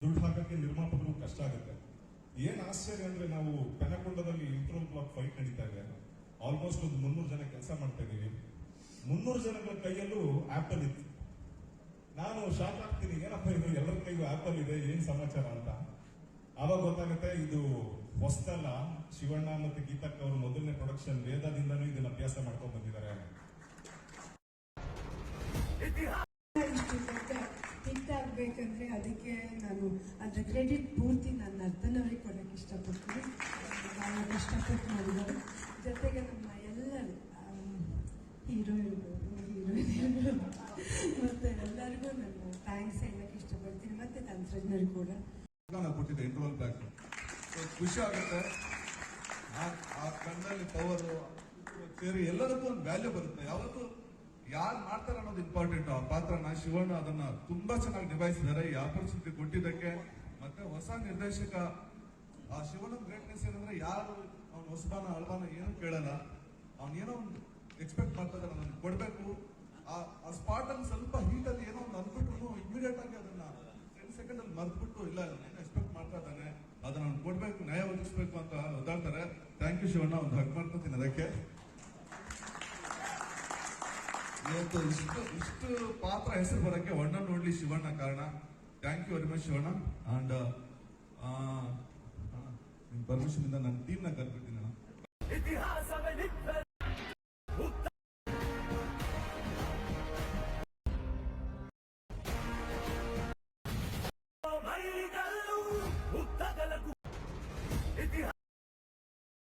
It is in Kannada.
ದುಡ್ಡು ಹಾಕಕ್ಕೆ ನಿರ್ಮಾಪಕರು ಕಷ್ಟ ಆಗುತ್ತೆ. ಏನ್ ಆಶ್ಚರ್ಯ ಅಂದ್ರೆ ನಾವು ಪೆನಕೊಂಡದಲ್ಲಿ ಇಂಟ್ರೋಲ್ ಬ್ಲಾಕ್ ಫೈಟ್ ನಡೀತಾ ಇದೆ. ಆಲ್ಮೋಸ್ಟ್ ಒಂದು 300 ಜನ ಕೆಲಸ ಮಾಡ್ತಾ ಇದೀವಿ. 300 ಜನಗಳ ಕೈಯಲ್ಲೂ ಆಪಲ್ ಇತ್ತು. ನಾನು ಶಾಕ್ ಆಗ್ತೀನಿ, ಏನಪ್ಪ ಇದು ಎಲ್ಲರ ಕೈಗೂ ಆಪಲ್ ಇದೆ, ಏನ್ ಸಮಾಚಾರ ಅಂತ. ಆವಾಗ ಗೊತ್ತಾಗುತ್ತೆ ಇದು ಹೊಸ್ತಲ್ಲ, ಶಿವಣ್ಣ ಮತ್ತೆ ಗೀತಕ್ಕ ಅವರು ಮೊದಲನೇ ಪ್ರೊಡಕ್ಷನ್ ವೇದದಿಂದನೂ ಇದನ್ನ ಅಭ್ಯಾಸ ಮಾಡ್ಕೊಂಡು ಬಂದಿದ್ದಾರೆ. ಹಿಟ್ ಆಗ್ಬೇಕಂದ್ರೆ ಅದಕ್ಕೆ ನಾನು ಅದ್ರ ಕ್ರೆಡಿಟ್ ಪೂರ್ತಿ ನನ್ನ ಅರ್ಧನವ್ರಿಗೆ ಕೊಡೋಕೆ ಇಷ್ಟಪಡ್ತೀನಿ. ಭಾಳ ಕಷ್ಟಪಟ್ಟು ಮಾಡಿದ್ದಾರೆ. ಜೊತೆಗೆ ನಮ್ಮ ಎಲ್ಲರೂ ಹೀರೋಯಿನ್ಗಳು ಮತ್ತೆ ಎಲ್ಲರಿಗೂ ನಾನು ಥ್ಯಾಂಕ್ಸ್ ಹೇಳಕ್ಕೆ ಇಷ್ಟಪಡ್ತೀನಿ. ಮತ್ತೆ ತಂತ್ರಜ್ಞರು ಕೂಡ ಕೊಟ್ಟಿದ್ದೆ ಇಂಟರ್ವಲ್ ಬ್ಯಾಕ್. ಖುಷಿ ಆಗುತ್ತೆ. ಆ ಕಣ್ಣಲ್ಲಿ ಪವರು ಸೇರಿ ಎಲ್ಲರಿಗೂ ಒಂದು ವ್ಯಾಲ್ಯೂ ಬರುತ್ತೆ. ಯಾವತ್ತು ಯಾರು ಮಾಡ್ತಾರೆ ಅನ್ನೋದು ಇಂಪಾರ್ಟೆಂಟ್. ಆ ಪಾತ್ರನ ಶಿವಣ್ಣ ಅದನ್ನ ತುಂಬಾ ಚೆನ್ನಾಗಿ ನಿಭಾಯಿಸಿದ್ದಾರೆ. ಈ ಆಪರ್ಚುನಿಟಿ ಕೊಟ್ಟಿದ್ದಕ್ಕೆ. ಮತ್ತೆ ಹೊಸ ನಿರ್ದೇಶಕ ಆ ಶಿವಣ್ಣ ಗ್ರೇಟ್ನೆಸ್ ಏನಂದ್ರೆ ಯಾರು ಅವ್ನ ಹೊಸಬಾನ ಅಲ್ವಾನ ಏನು ಕೇಳಲ್ಲ. ಏನೋ ಒಂದು ಎಕ್ಸ್ಪೆಕ್ಟ್ ಮಾಡ್ತಾರೆ, ಅದನ್ನ ಕೊಡ್ಬೇಕು. ಆ ಸ್ಪಾಟ್ ಅಲ್ಲಿ ಸ್ವಲ್ಪ ಹೀಟ್ ಅಲ್ಲಿ ಏನೋ ಒಂದು ಅಂದ್ಬಿಟ್ರು ಇಮಿಡಿಯೇಟ್ ಆಗಿ ಅದನ್ನ 10 ಸೆಕೆಂಡ್ ಅಲ್ಲಿ ಮರ್ತ್ಬಿಟ್ಟು ಇಲ್ಲ ಏನು ಎಕ್ಸ್ಪೆಕ್ಟ್ ಮಾಡ್ತಾ ಇದ್ದಾನೆ, ಅದನ್ನ ಕೊಡ್ಬೇಕು, ನ್ಯಾಯ ಒದಗಿಸ್ಬೇಕು ಅಂತ ಒದ್ದಾಡ್ತಾರೆ. ಥ್ಯಾಂಕ್ ಯು ಶಿವಣ್ಣ, ಒಂದು ಹಗ್ ಮಾಡ್ಕೊತೀನಿ ಅದಕ್ಕೆ. ಇವತ್ತು ಇಷ್ಟು ಪಾತ್ರ ಹೆಸರು ಬರಕ್ಕೆ ಒಣ್ಣ ನೋಡ್ಲಿ ಶಿವಣ್ಣ ಕಾರಣ. Thank you very much Shivanna. And ನಿಮ್ ಪರ್ಮಿಷನ್ ಇಂದ ನನ್ನ ಟೀಮ್ ನ ಕರ್ಬಿಡ್ತೀನಿ ನಾನು. ಮೈಗಲ್